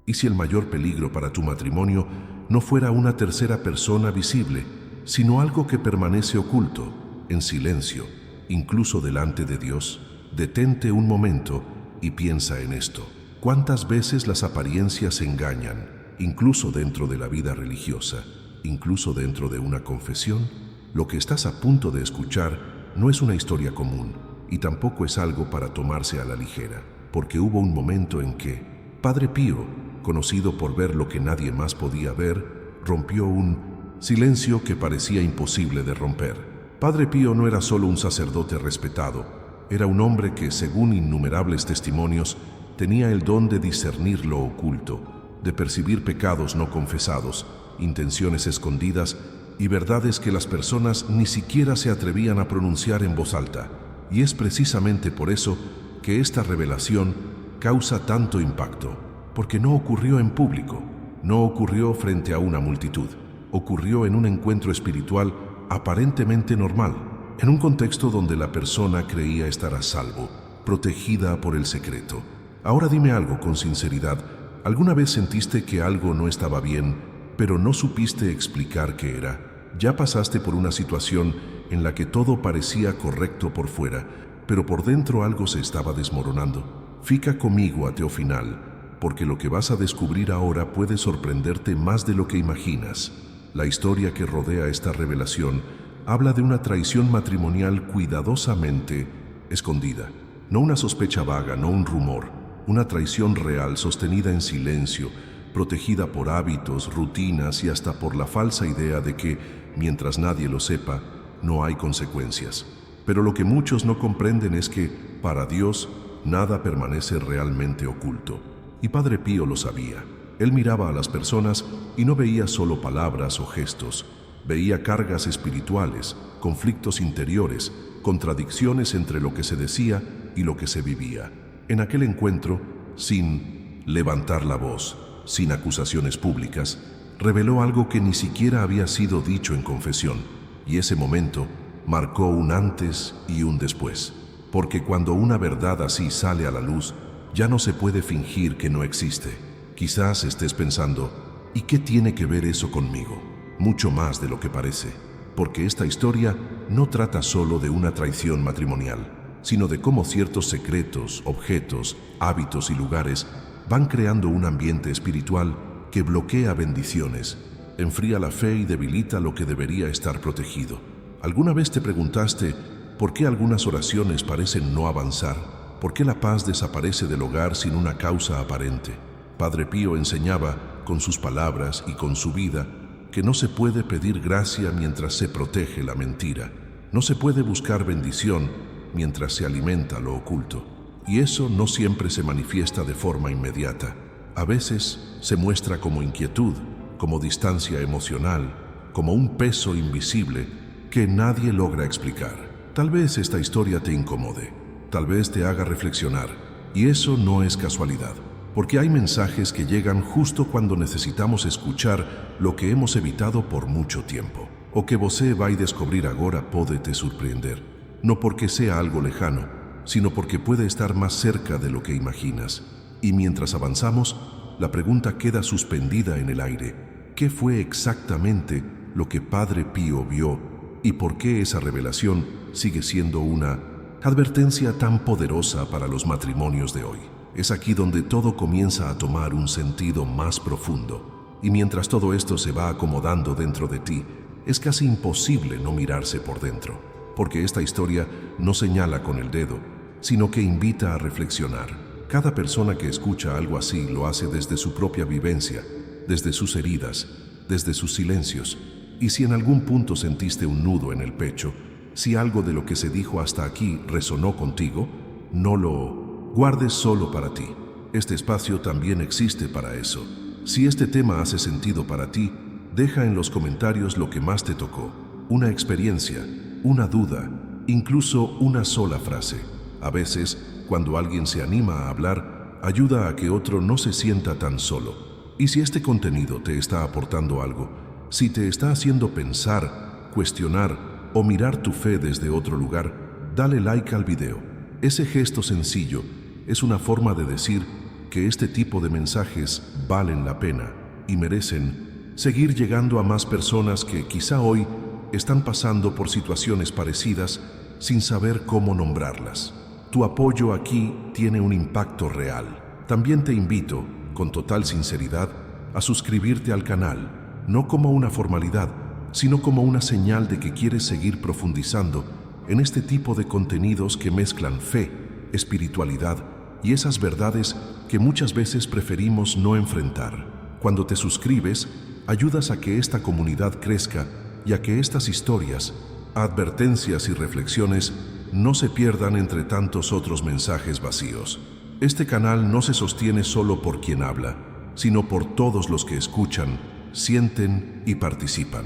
¿Y si el mayor peligro para tu matrimonio no fuera una tercera persona visible, sino algo que permanece oculto, en silencio, incluso delante de Dios? Detente un momento y piensa en esto. ¿Cuántas veces las apariencias engañan, incluso dentro de la vida religiosa, incluso dentro de una confesión? Lo que estás a punto de escuchar no es una historia común y tampoco es algo para tomarse a la ligera, porque hubo un momento en que Padre Pío, conocido por ver lo que nadie más podía ver, rompió un silencio que parecía imposible de romper. Padre Pío no era solo un sacerdote respetado, era un hombre que, según innumerables testimonios, tenía el don de discernir lo oculto, de percibir pecados no confesados, intenciones escondidas y verdades que las personas ni siquiera se atrevían a pronunciar en voz alta. Y es precisamente por eso que esta revelación causa tanto impacto, porque no ocurrió en público, no ocurrió frente a una multitud, ocurrió en un encuentro espiritual aparentemente normal, en un contexto donde la persona creía estar a salvo, protegida por el secreto. Ahora dime algo con sinceridad. ¿Alguna vez sentiste que algo no estaba bien, pero no supiste explicar qué era? ¿Ya pasaste por una situación en la que todo parecía correcto por fuera, pero por dentro algo se estaba desmoronando? Fica conmigo a final, porque lo que vas a descubrir ahora puede sorprenderte más de lo que imaginas. La historia que rodea esta revelación habla de una traición matrimonial cuidadosamente escondida. No una sospecha vaga, no un rumor. Una traición real sostenida en silencio, protegida por hábitos, rutinas y hasta por la falsa idea de que, mientras nadie lo sepa, no hay consecuencias. Pero lo que muchos no comprenden es que, para Dios, nada permanece realmente oculto. Y Padre Pío lo sabía. Él miraba a las personas y no veía solo palabras o gestos. Veía cargas espirituales, conflictos interiores, contradicciones entre lo que se decía y lo que se vivía. En aquel encuentro, sin levantar la voz, sin acusaciones públicas, reveló algo que ni siquiera había sido dicho en confesión, y ese momento marcó un antes y un después, porque cuando una verdad así sale a la luz, ya no se puede fingir que no existe. Quizás estés pensando, ¿y qué tiene que ver eso conmigo? Mucho más de lo que parece, porque esta historia no trata solo de una traición matrimonial, sino de cómo ciertos secretos, objetos, hábitos y lugares van creando un ambiente espiritual que bloquea bendiciones, enfría la fe y debilita lo que debería estar protegido. ¿Alguna vez te preguntaste por qué algunas oraciones parecen no avanzar? ¿Por qué la paz desaparece del hogar sin una causa aparente? Padre Pío enseñaba, con sus palabras y con su vida, que no se puede pedir gracia mientras se protege la mentira. No se puede buscar bendición mientras se alimenta lo oculto. Y eso no siempre se manifiesta de forma inmediata. A veces se muestra como inquietud, como distancia emocional, como un peso invisible que nadie logra explicar. Tal vez esta historia te incomode, tal vez te haga reflexionar, y eso no es casualidad, porque hay mensajes que llegan justo cuando necesitamos escuchar lo que hemos evitado por mucho tiempo. O que você vai descobrir agora pode te surpreender. No porque sea algo lejano, sino porque puede estar más cerca de lo que imaginas. Y mientras avanzamos, la pregunta queda suspendida en el aire. ¿Qué fue exactamente lo que Padre Pío vio y por qué esa revelación sigue siendo una advertencia tan poderosa para los matrimonios de hoy? Es aquí donde todo comienza a tomar un sentido más profundo. Y mientras todo esto se va acomodando dentro de ti, es casi imposible no mirarse por dentro. Porque esta historia no señala con el dedo, sino que invita a reflexionar. Cada persona que escucha algo así lo hace desde su propia vivencia, desde sus heridas, desde sus silencios. Y si en algún punto sentiste un nudo en el pecho, si algo de lo que se dijo hasta aquí resonó contigo, no lo guardes solo para ti. Este espacio también existe para eso. Si este tema hace sentido para ti, deja en los comentarios lo que más te tocó. Una experiencia, una duda, incluso una sola frase. A veces, cuando alguien se anima a hablar, ayuda a que otro no se sienta tan solo. Y si este contenido te está aportando algo, si te está haciendo pensar, cuestionar o mirar tu fe desde otro lugar, dale like al video. Ese gesto sencillo es una forma de decir, que este tipo de mensajes valen la pena y merecen seguir llegando a más personas que quizá hoy están pasando por situaciones parecidas sin saber cómo nombrarlas. Tu apoyo aquí tiene un impacto real. También te invito, con total sinceridad, a suscribirte al canal, no como una formalidad, sino como una señal de que quieres seguir profundizando en este tipo de contenidos que mezclan fe, espiritualidad y esas verdades que muchas veces preferimos no enfrentar. Cuando te suscribes, ayudas a que esta comunidad crezca y a que estas historias, advertencias y reflexiones no se pierdan entre tantos otros mensajes vacíos. Este canal no se sostiene solo por quien habla, sino por todos los que escuchan, sienten y participan.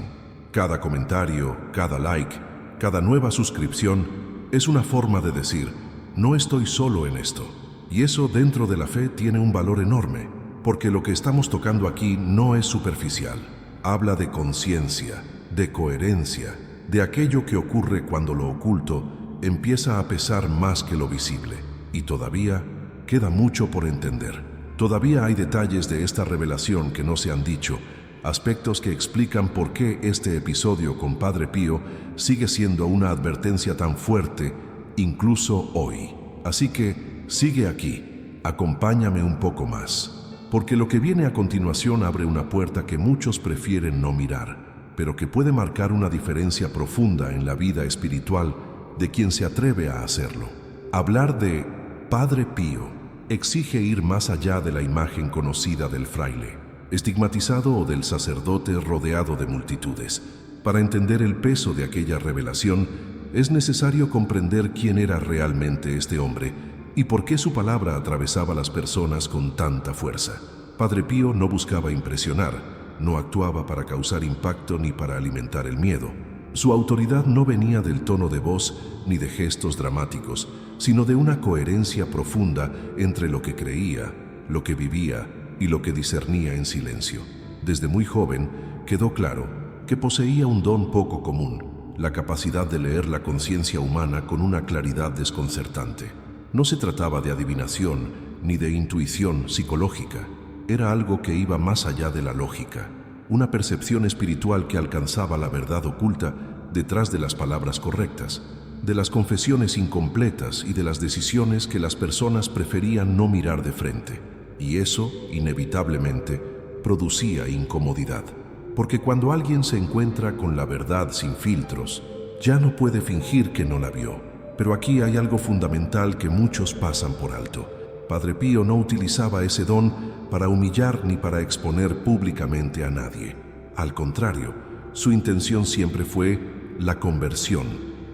Cada comentario, cada like, cada nueva suscripción es una forma de decir, no estoy solo en esto. Y eso dentro de la fe tiene un valor enorme, porque lo que estamos tocando aquí no es superficial. Habla de conciencia, de coherencia, de aquello que ocurre cuando lo oculto empieza a pesar más que lo visible. Y todavía queda mucho por entender. Todavía hay detalles de esta revelación que no se han dicho, aspectos que explican por qué este episodio con Padre Pío sigue siendo una advertencia tan fuerte, incluso hoy. Así que sigue aquí, acompáñame un poco más, porque lo que viene a continuación abre una puerta que muchos prefieren no mirar, pero que puede marcar una diferencia profunda en la vida espiritual de quien se atreve a hacerlo. Hablar de Padre Pío exige ir más allá de la imagen conocida del fraile, estigmatizado o del sacerdote rodeado de multitudes. Para entender el peso de aquella revelación, es necesario comprender quién era realmente este hombre y por qué su palabra atravesaba a las personas con tanta fuerza. Padre Pío no buscaba impresionar, no actuaba para causar impacto ni para alimentar el miedo. Su autoridad no venía del tono de voz ni de gestos dramáticos, sino de una coherencia profunda entre lo que creía, lo que vivía y lo que discernía en silencio. Desde muy joven quedó claro que poseía un don poco común, la capacidad de leer la conciencia humana con una claridad desconcertante. No se trataba de adivinación ni de intuición psicológica, era algo que iba más allá de la lógica, una percepción espiritual que alcanzaba la verdad oculta detrás de las palabras correctas, de las confesiones incompletas y de las decisiones que las personas preferían no mirar de frente. Y eso, inevitablemente, producía incomodidad, porque cuando alguien se encuentra con la verdad sin filtros, ya no puede fingir que no la vio. Pero aquí hay algo fundamental que muchos pasan por alto. Padre Pío no utilizaba ese don para humillar ni para exponer públicamente a nadie. Al contrario, su intención siempre fue la conversión,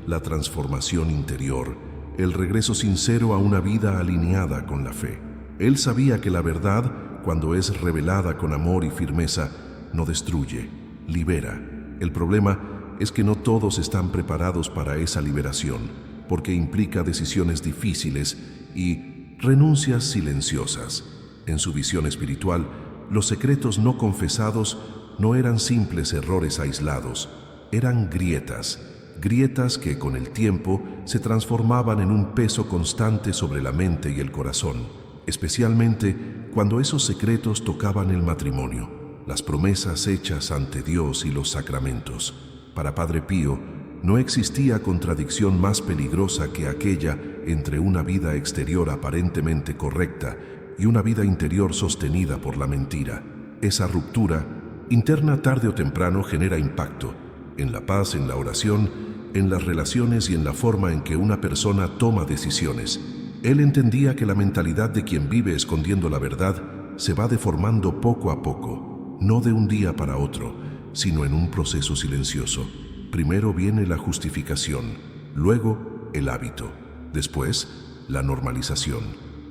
la transformación interior, el regreso sincero a una vida alineada con la fe. Él sabía que la verdad, cuando es revelada con amor y firmeza, no destruye, libera. El problema es que no todos están preparados para esa liberación, porque implica decisiones difíciles y renuncias silenciosas. En su visión espiritual, los secretos no confesados no eran simples errores aislados, eran grietas que con el tiempo se transformaban en un peso constante sobre la mente y el corazón, especialmente cuando esos secretos tocaban el matrimonio, las promesas hechas ante Dios y los sacramentos. Para Padre Pío, no existía contradicción más peligrosa que aquella entre una vida exterior aparentemente correcta y una vida interior sostenida por la mentira. Esa ruptura interna tarde o temprano genera impacto en la paz, en la oración, en las relaciones y en la forma en que una persona toma decisiones. Él entendía que la mentalidad de quien vive escondiendo la verdad se va deformando poco a poco, no de un día para otro, sino en un proceso silencioso. Primero viene la justificación, luego el hábito, después la normalización.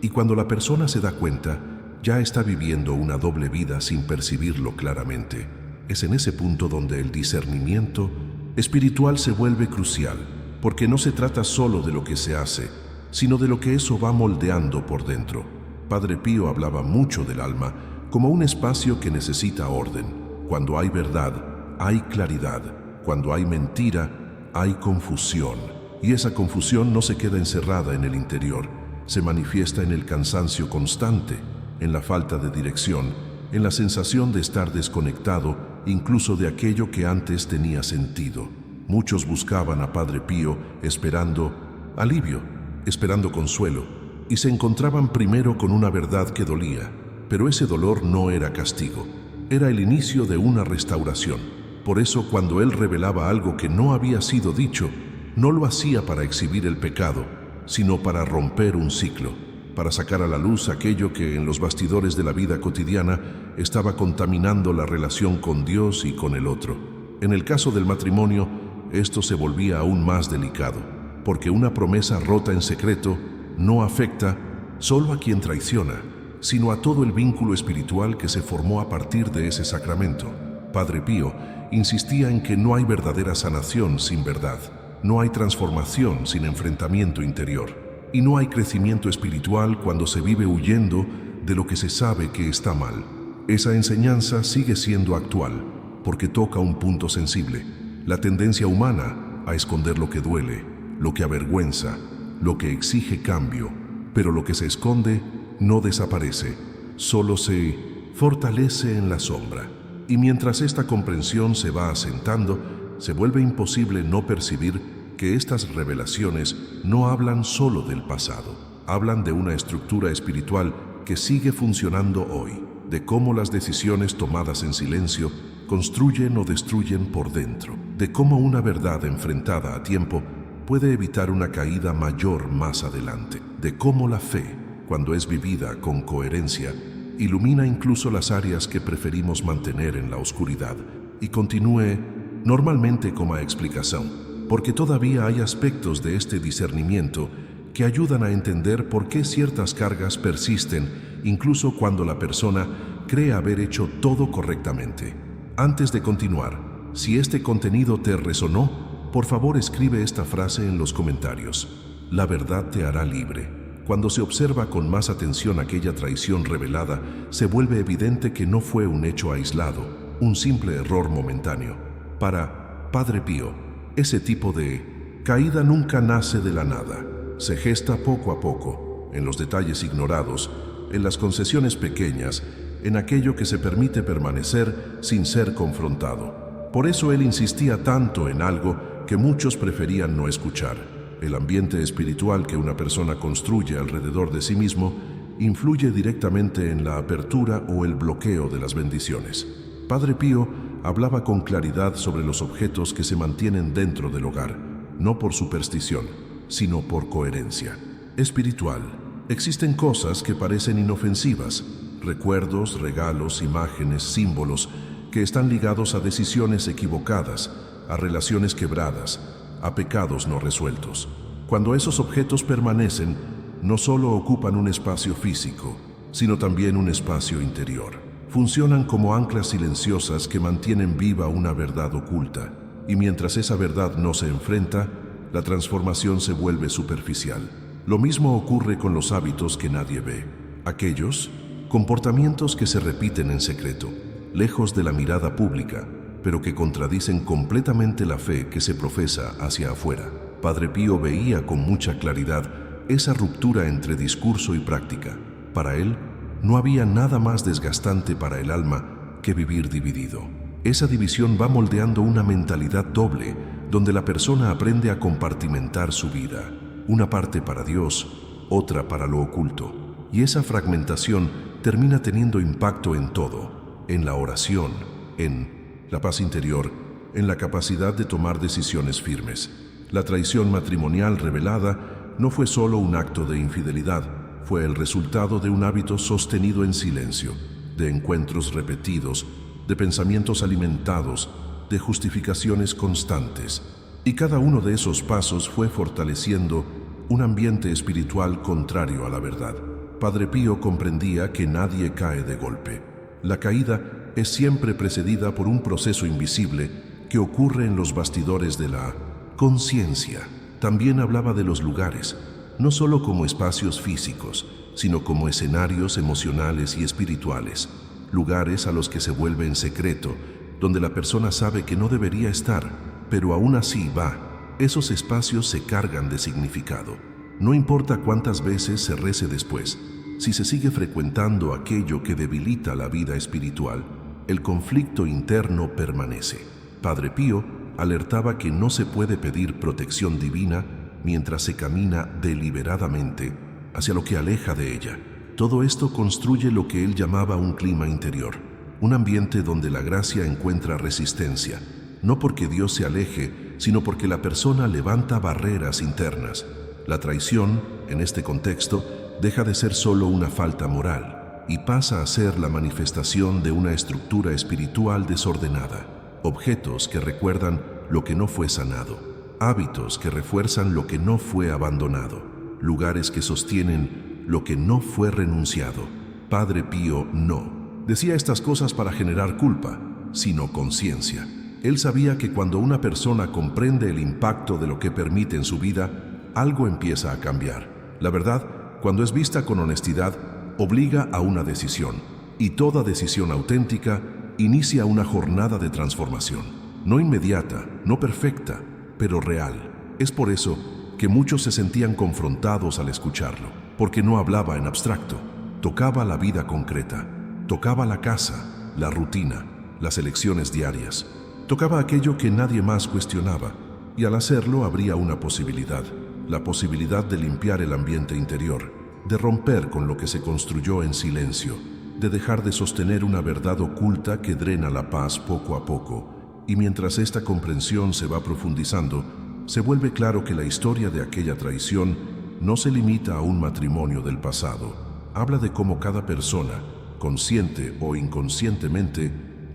Y cuando la persona se da cuenta, ya está viviendo una doble vida sin percibirlo claramente. Es en ese punto donde el discernimiento espiritual se vuelve crucial, porque no se trata solo de lo que se hace, sino de lo que eso va moldeando por dentro. Padre Pío hablaba mucho del alma como un espacio que necesita orden. Cuando hay verdad, hay claridad. Cuando hay mentira, hay confusión. Y esa confusión no se queda encerrada en el interior, se manifiesta en el cansancio constante, en la falta de dirección, en la sensación de estar desconectado incluso de aquello que antes tenía sentido. Muchos buscaban a Padre Pío esperando alivio, esperando consuelo, y se encontraban primero con una verdad que dolía, pero ese dolor no era castigo, era el inicio de una restauración. Por eso, cuando él revelaba algo que no había sido dicho, no lo hacía para exhibir el pecado, sino para romper un ciclo, para sacar a la luz aquello que en los bastidores de la vida cotidiana estaba contaminando la relación con Dios y con el otro. En el caso del matrimonio, esto se volvía aún más delicado, porque una promesa rota en secreto no afecta solo a quien traiciona, sino a todo el vínculo espiritual que se formó a partir de ese sacramento. Padre Pío insistía en que no hay verdadera sanación sin verdad, no hay transformación sin enfrentamiento interior, y no hay crecimiento espiritual cuando se vive huyendo de lo que se sabe que está mal. Esa enseñanza sigue siendo actual, porque toca un punto sensible, la tendencia humana a esconder lo que duele, lo que avergüenza, lo que exige cambio, pero lo que se esconde no desaparece, solo se fortalece en la sombra. Y mientras esta comprensión se va asentando, se vuelve imposible no percibir que estas revelaciones no hablan solo del pasado, hablan de una estructura espiritual que sigue funcionando hoy, de cómo las decisiones tomadas en silencio construyen o destruyen por dentro, de cómo una verdad enfrentada a tiempo puede evitar una caída mayor más adelante, de cómo la fe, cuando es vivida con coherencia, ilumina incluso las áreas que preferimos mantener en la oscuridad y continúe normalmente como explicación, porque todavía hay aspectos de este discernimiento que ayudan a entender por qué ciertas cargas persisten incluso cuando la persona cree haber hecho todo correctamente. Antes de continuar, si este contenido te resonó, por favor escribe esta frase en los comentarios: la verdad te hará libre. Cuando se observa con más atención aquella traición revelada, se vuelve evidente que no fue un hecho aislado, un simple error momentáneo. Para Padre Pío, ese tipo de caída nunca nace de la nada. Se gesta poco a poco, en los detalles ignorados, en las concesiones pequeñas, en aquello que se permite permanecer sin ser confrontado. Por eso él insistía tanto en algo que muchos preferían no escuchar. El ambiente espiritual que una persona construye alrededor de sí mismo influye directamente en la apertura o el bloqueo de las bendiciones. Padre Pío hablaba con claridad sobre los objetos que se mantienen dentro del hogar, no por superstición, sino por coherencia espiritual. Existen cosas que parecen inofensivas, recuerdos, regalos, imágenes, símbolos, que están ligados a decisiones equivocadas, a relaciones quebradas, a pecados no resueltos. Cuando esos objetos permanecen, no solo ocupan un espacio físico, sino también un espacio interior. Funcionan como anclas silenciosas que mantienen viva una verdad oculta, y mientras esa verdad no se enfrenta, la transformación se vuelve superficial. Lo mismo ocurre con los hábitos que nadie ve, aquellos comportamientos que se repiten en secreto, lejos de la mirada pública, pero que contradicen completamente la fe que se profesa hacia afuera. Padre Pío veía con mucha claridad esa ruptura entre discurso y práctica. Para él, no había nada más desgastante para el alma que vivir dividido. Esa división va moldeando una mentalidad doble, donde la persona aprende a compartimentar su vida, una parte para Dios, otra para lo oculto. Y esa fragmentación termina teniendo impacto en todo, en la oración, en la paz interior, en la capacidad de tomar decisiones firmes. La traición matrimonial revelada no fue solo un acto de infidelidad, fue el resultado de un hábito sostenido en silencio, de encuentros repetidos, de pensamientos alimentados, de justificaciones constantes. Y cada uno de esos pasos fue fortaleciendo un ambiente espiritual contrario a la verdad. Padre Pío comprendía que nadie cae de golpe. La caída es siempre precedida por un proceso invisible que ocurre en los bastidores de la conciencia. También hablaba de los lugares, no solo como espacios físicos, sino como escenarios emocionales y espirituales, lugares a los que se vuelve en secreto, donde la persona sabe que no debería estar, pero aún así va. Esos espacios se cargan de significado. No importa cuántas veces se rece después, si se sigue frecuentando aquello que debilita la vida espiritual, el conflicto interno permanece. Padre Pío alertaba que no se puede pedir protección divina mientras se camina deliberadamente hacia lo que aleja de ella. Todo esto construye lo que él llamaba un clima interior, un ambiente donde la gracia encuentra resistencia, no porque Dios se aleje, sino porque la persona levanta barreras internas. La traición, en este contexto, deja de ser solo una falta moral y pasa a ser la manifestación de una estructura espiritual desordenada, objetos que recuerdan lo que no fue sanado, hábitos que refuerzan lo que no fue abandonado, lugares que sostienen lo que no fue renunciado. Padre Pío no decía estas cosas para generar culpa, sino conciencia. Él sabía que cuando una persona comprende el impacto de lo que permite en su vida, algo empieza a cambiar. La verdad, cuando es vista con honestidad, obliga a una decisión, y toda decisión auténtica inicia una jornada de transformación. No inmediata, no perfecta, pero real. Es por eso que muchos se sentían confrontados al escucharlo, porque no hablaba en abstracto, tocaba la vida concreta, tocaba la casa, la rutina, las elecciones diarias, tocaba aquello que nadie más cuestionaba, y al hacerlo habría una posibilidad, la posibilidad de limpiar el ambiente interior, de romper con lo que se construyó en silencio, de dejar de sostener una verdad oculta que drena la paz poco a poco, y mientras esta comprensión se va profundizando, se vuelve claro que la historia de aquella traición no se limita a un matrimonio del pasado. Habla de cómo cada persona, consciente o inconscientemente,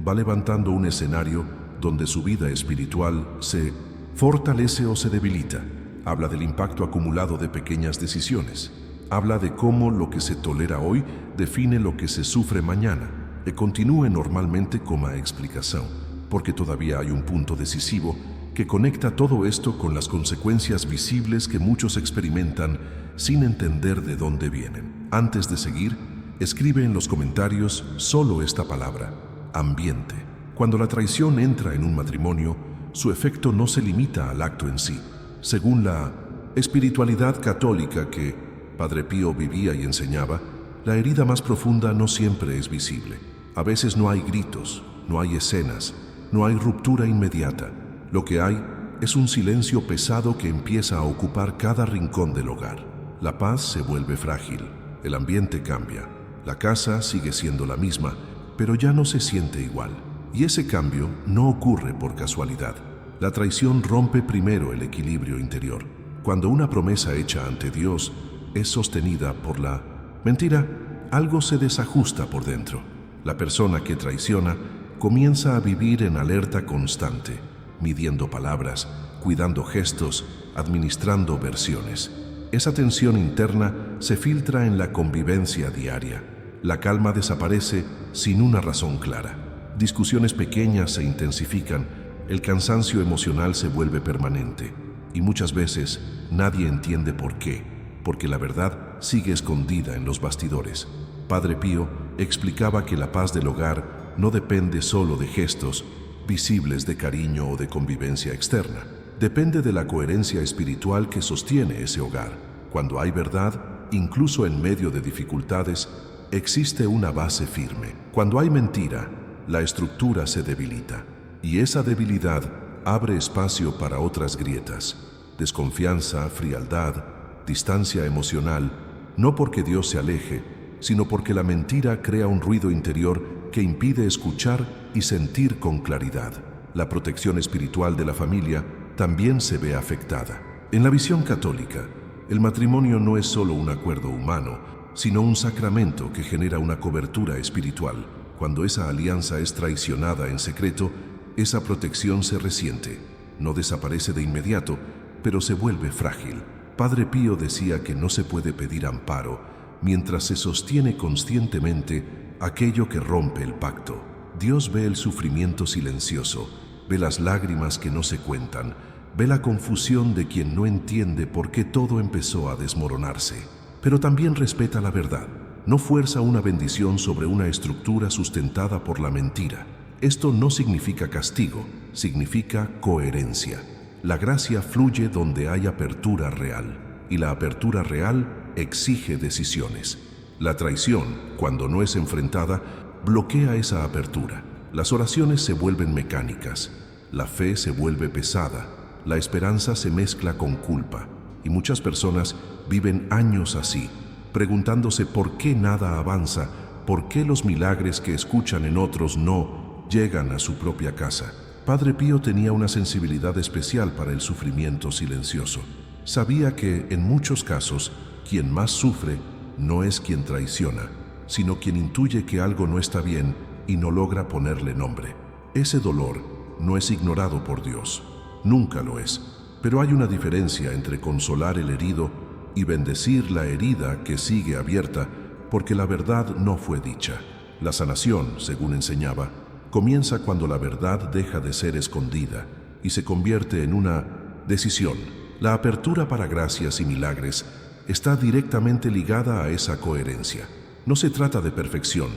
va levantando un escenario donde su vida espiritual se fortalece o se debilita. Habla del impacto acumulado de pequeñas decisiones. Habla de cómo lo que se tolera hoy define lo que se sufre mañana. Y continúe normalmente como explicación, porque todavía hay un punto decisivo que conecta todo esto con las consecuencias visibles que muchos experimentan sin entender de dónde vienen. Antes de seguir, escribe en los comentarios solo esta palabra: ambiente. Cuando la traición entra en un matrimonio, su efecto no se limita al acto en sí. Según la espiritualidad católica que Padre Pío vivía y enseñaba, la herida más profunda no siempre es visible. A veces no hay gritos, no hay escenas, no hay ruptura inmediata. Lo que hay es un silencio pesado que empieza a ocupar cada rincón del hogar. La paz se vuelve frágil, el ambiente cambia, la casa sigue siendo la misma, pero ya no se siente igual. Y ese cambio no ocurre por casualidad. La traición rompe primero el equilibrio interior. Cuando una promesa hecha ante Dios es sostenida por la mentira, algo se desajusta por dentro. La persona que traiciona comienza a vivir en alerta constante, midiendo palabras, cuidando gestos, administrando versiones. Esa tensión interna se filtra en la convivencia diaria. La calma desaparece sin una razón clara. Discusiones pequeñas se intensifican, el cansancio emocional se vuelve permanente y muchas veces nadie entiende por qué, porque la verdad sigue escondida en los bastidores. Padre Pío explicaba que la paz del hogar no depende solo de gestos visibles de cariño o de convivencia externa. Depende de la coherencia espiritual que sostiene ese hogar. Cuando hay verdad, incluso en medio de dificultades, existe una base firme. Cuando hay mentira, la estructura se debilita. Y esa debilidad abre espacio para otras grietas. Desconfianza, frialdad, distancia emocional, no porque Dios se aleje, sino porque la mentira crea un ruido interior que impide escuchar y sentir con claridad. La protección espiritual de la familia también se ve afectada. En la visión católica, el matrimonio no es solo un acuerdo humano, sino un sacramento que genera una cobertura espiritual. Cuando esa alianza es traicionada en secreto, esa protección se resiente. No desaparece de inmediato, pero se vuelve frágil. Padre Pío decía que no se puede pedir amparo mientras se sostiene conscientemente aquello que rompe el pacto. Dios ve el sufrimiento silencioso, ve las lágrimas que no se cuentan, ve la confusión de quien no entiende por qué todo empezó a desmoronarse. Pero también respeta la verdad. No fuerza una bendición sobre una estructura sustentada por la mentira. Esto no significa castigo, significa coherencia. La gracia fluye donde hay apertura real, y la apertura real exige decisiones. La traición, cuando no es enfrentada, bloquea esa apertura. Las oraciones se vuelven mecánicas, la fe se vuelve pesada, la esperanza se mezcla con culpa, y muchas personas viven años así, preguntándose por qué nada avanza, por qué los milagros que escuchan en otros no llegan a su propia casa. Padre Pío tenía una sensibilidad especial para el sufrimiento silencioso. Sabía que, en muchos casos, quien más sufre no es quien traiciona, sino quien intuye que algo no está bien y no logra ponerle nombre. Ese dolor no es ignorado por Dios, nunca lo es, pero hay una diferencia entre consolar el herido y bendecir la herida que sigue abierta porque la verdad no fue dicha. La sanación, según enseñaba, comienza cuando la verdad deja de ser escondida y se convierte en una decisión. La apertura para gracias y milagres está directamente ligada a esa coherencia. No se trata de perfección,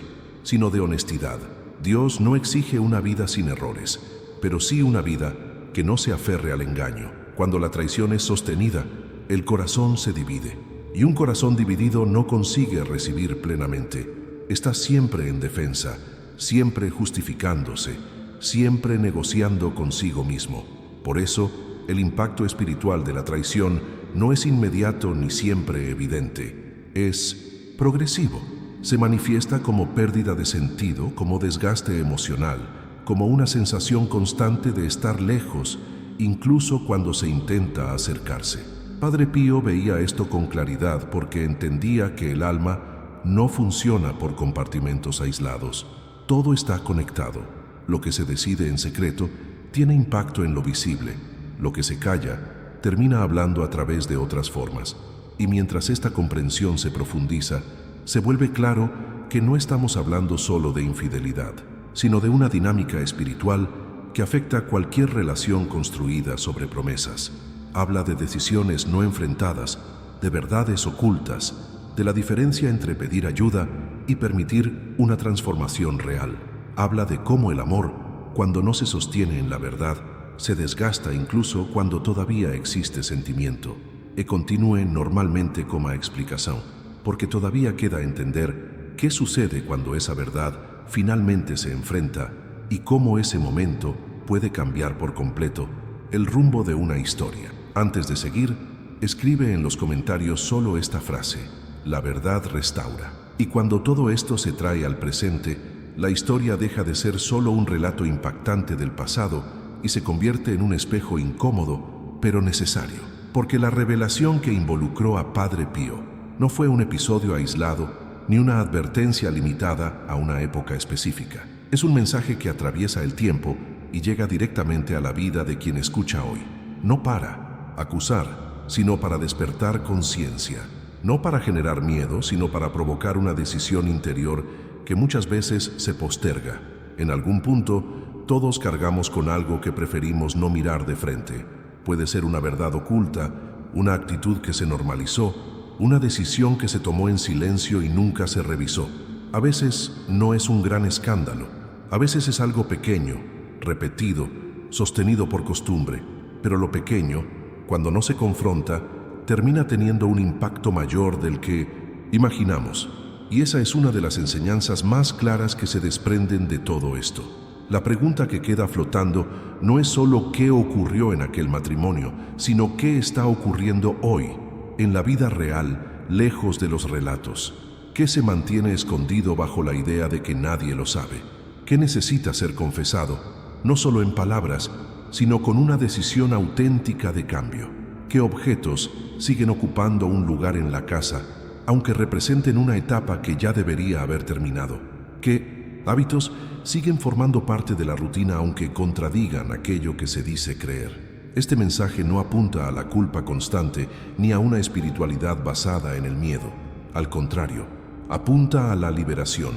sino de honestidad. Dios no exige una vida sin errores, pero sí una vida que no se aferre al engaño. Cuando la traición es sostenida, el corazón se divide, y un corazón dividido no consigue recibir plenamente. Está siempre en defensa, siempre justificándose, siempre negociando consigo mismo. Por eso, el impacto espiritual de la traición no es inmediato ni siempre evidente, es progresivo. Se manifiesta como pérdida de sentido, como desgaste emocional, como una sensación constante de estar lejos, incluso cuando se intenta acercarse. Padre Pío veía esto con claridad porque entendía que el alma no funciona por compartimentos aislados. Todo está conectado. Lo que se decide en secreto tiene impacto en lo visible. Lo que se calla termina hablando a través de otras formas. Y mientras esta comprensión se profundiza, se vuelve claro que no estamos hablando solo de infidelidad, sino de una dinámica espiritual que afecta cualquier relación construida sobre promesas. Habla de decisiones no enfrentadas, de verdades ocultas, de la diferencia entre pedir ayuda y permitir una transformación real. Habla de cómo el amor, cuando no se sostiene en la verdad, se desgasta incluso cuando todavía existe sentimiento. E continúe normalmente como explicación, porque todavía queda entender qué sucede cuando esa verdad finalmente se enfrenta y cómo ese momento puede cambiar por completo el rumbo de una historia. Antes de seguir, escribe en los comentarios solo esta frase: la verdad restaura. Y cuando todo esto se trae al presente, la historia deja de ser solo un relato impactante del pasado y se convierte en un espejo incómodo, pero necesario. Porque la revelación que involucró a Padre Pío no fue un episodio aislado ni una advertencia limitada a una época específica. Es un mensaje que atraviesa el tiempo y llega directamente a la vida de quien escucha hoy. No para acusar, sino para despertar conciencia. No para generar miedo, sino para provocar una decisión interior que muchas veces se posterga. En algún punto, todos cargamos con algo que preferimos no mirar de frente. Puede ser una verdad oculta, una actitud que se normalizó, una decisión que se tomó en silencio y nunca se revisó. A veces no es un gran escándalo, a veces es algo pequeño, repetido, sostenido por costumbre, pero lo pequeño, cuando no se confronta, termina teniendo un impacto mayor del que imaginamos. Y esa es una de las enseñanzas más claras que se desprenden de todo esto. La pregunta que queda flotando no es solo qué ocurrió en aquel matrimonio, sino qué está ocurriendo hoy, en la vida real, lejos de los relatos. ¿Qué se mantiene escondido bajo la idea de que nadie lo sabe? ¿Qué necesita ser confesado, no solo en palabras, sino con una decisión auténtica de cambio? ¿Qué objetos siguen ocupando un lugar en la casa, aunque representen una etapa que ya debería haber terminado? ¿Qué hábitos siguen formando parte de la rutina aunque contradigan aquello que se dice creer? Este mensaje no apunta a la culpa constante ni a una espiritualidad basada en el miedo. Al contrario, apunta a la liberación,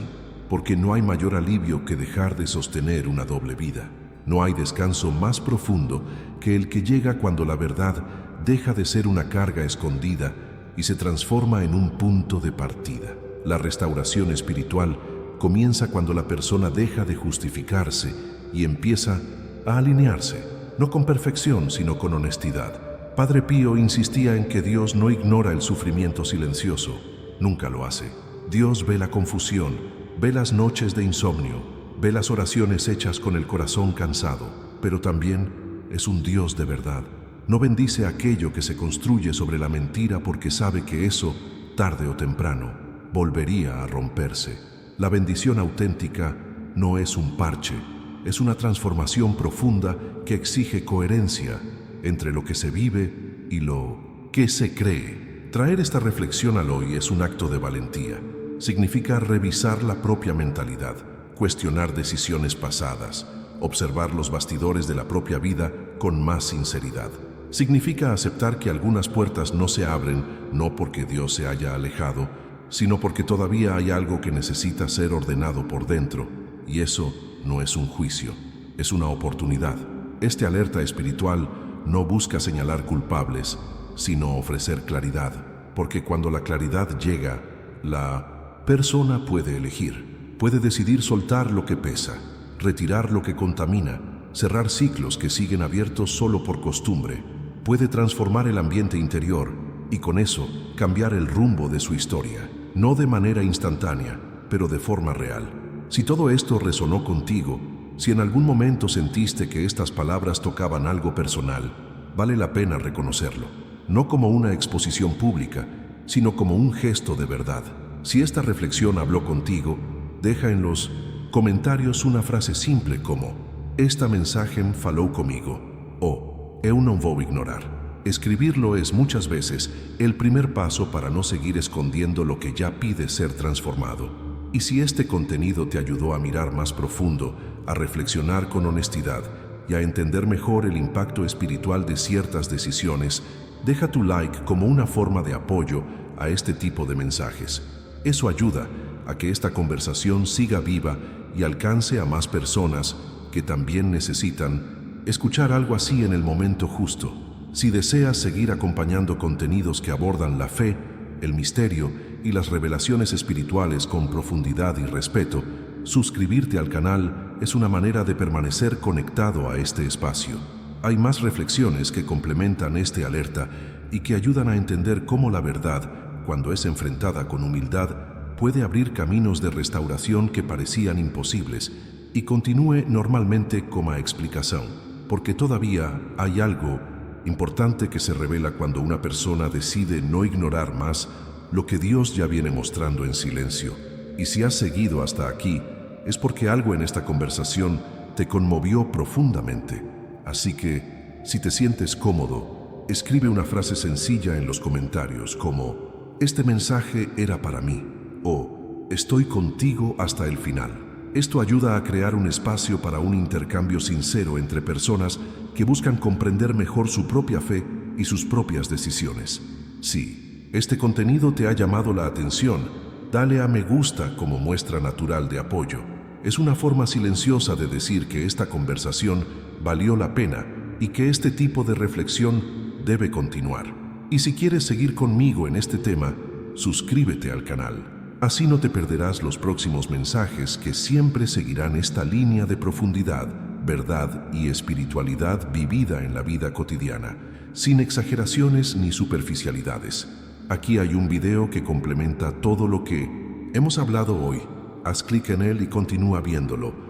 porque no hay mayor alivio que dejar de sostener una doble vida. No hay descanso más profundo que el que llega cuando la verdad deja de ser una carga escondida y se transforma en un punto de partida. La restauración espiritual comienza cuando la persona deja de justificarse y empieza a alinearse, no con perfección, sino con honestidad. Padre Pío insistía en que Dios no ignora el sufrimiento silencioso, nunca lo hace. Dios ve la confusión, ve las noches de insomnio, ve las oraciones hechas con el corazón cansado, pero también es un Dios de verdad. No bendice aquello que se construye sobre la mentira porque sabe que eso, tarde o temprano, volvería a romperse. La bendición auténtica no es un parche, es una transformación profunda que exige coherencia entre lo que se vive y lo que se cree. Traer esta reflexión al hoy es un acto de valentía. Significa revisar la propia mentalidad, cuestionar decisiones pasadas, observar los bastidores de la propia vida con más sinceridad. Significa aceptar que algunas puertas no se abren no porque Dios se haya alejado, sino porque todavía hay algo que necesita ser ordenado por dentro, y eso no es un juicio, es una oportunidad. Este alerta espiritual no busca señalar culpables, sino ofrecer claridad, porque cuando la claridad llega, la persona puede elegir, puede decidir soltar lo que pesa, retirar lo que contamina, cerrar ciclos que siguen abiertos solo por costumbre, puede transformar el ambiente interior y con eso cambiar el rumbo de su historia, no de manera instantánea, pero de forma real. Si todo esto resonó contigo, si en algún momento sentiste que estas palabras tocaban algo personal, vale la pena reconocerlo, no como una exposición pública, sino como un gesto de verdad. Si esta reflexión habló contigo, deja en los comentarios una frase simple como «Esta mensaje falou comigo» o «Eu non vou ignorar». Escribirlo es muchas veces el primer paso para no seguir escondiendo lo que ya pide ser transformado. Y si este contenido te ayudó a mirar más profundo, a reflexionar con honestidad y a entender mejor el impacto espiritual de ciertas decisiones, deja tu like como una forma de apoyo a este tipo de mensajes. Eso ayuda a que esta conversación siga viva y alcance a más personas que también necesitan escuchar algo así en el momento justo. Si deseas seguir acompañando contenidos que abordan la fe, el misterio y las revelaciones espirituales con profundidad y respeto, suscribirte al canal es una manera de permanecer conectado a este espacio. Hay más reflexiones que complementan este alerta y que ayudan a entender cómo la verdad, cuando es enfrentada con humildad, puede abrir caminos de restauración que parecían imposibles y continúe normalmente como explicación, porque todavía hay algo importante que se revela cuando una persona decide no ignorar más lo que Dios ya viene mostrando en silencio. Y si has seguido hasta aquí, es porque algo en esta conversación te conmovió profundamente. Así que, si te sientes cómodo, escribe una frase sencilla en los comentarios como «Este mensaje era para mí» o «Estoy contigo hasta el final». Esto ayuda a crear un espacio para un intercambio sincero entre personas que buscan comprender mejor su propia fe y sus propias decisiones. Si este contenido te ha llamado la atención, dale a me gusta como muestra natural de apoyo. Es una forma silenciosa de decir que esta conversación valió la pena y que este tipo de reflexión debe continuar. Y si quieres seguir conmigo en este tema, suscríbete al canal. Así no te perderás los próximos mensajes que siempre seguirán esta línea de profundidad, verdad y espiritualidad vivida en la vida cotidiana, sin exageraciones ni superficialidades. Aquí hay un video que complementa todo lo que hemos hablado hoy. Haz clic en él y continúa viéndolo.